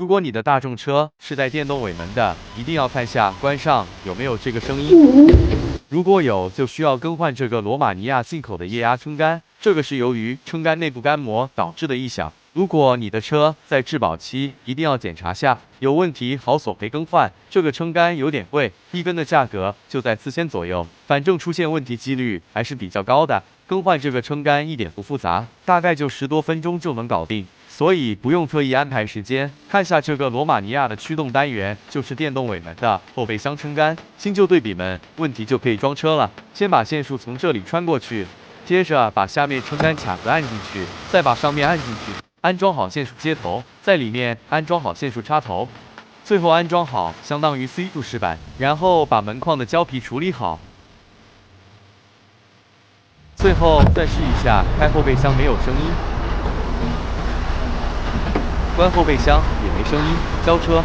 如果你的大众车是带电动尾门的，一定要看下关上有没有这个声音。如果有，就需要更换这个罗马尼亚进口的液压撑杆，这个是由于撑杆内部干膜导致的异响。如果你的车在质保期，一定要检查下，有问题好索赔更换。这个撑杆有点贵，一根的价格就在4000左右，反正出现问题几率还是比较高的。更换这个撑杆一点不复杂，大概就10多分钟就能搞定。所以不用特意安排时间，看下这个罗马尼亚的驱动单元就是电动尾门的后备箱撑杆，新旧对比门，问题就可以装车了。先把线束从这里穿过去，接着把下面撑杆卡子按进去，再把上面按进去，安装好线束接头，在里面安装好线束插头，最后安装好相当于 C 柱石板，然后把门框的胶皮处理好。最后再试一下开后备箱没有声音。关后备箱也没声音，交车。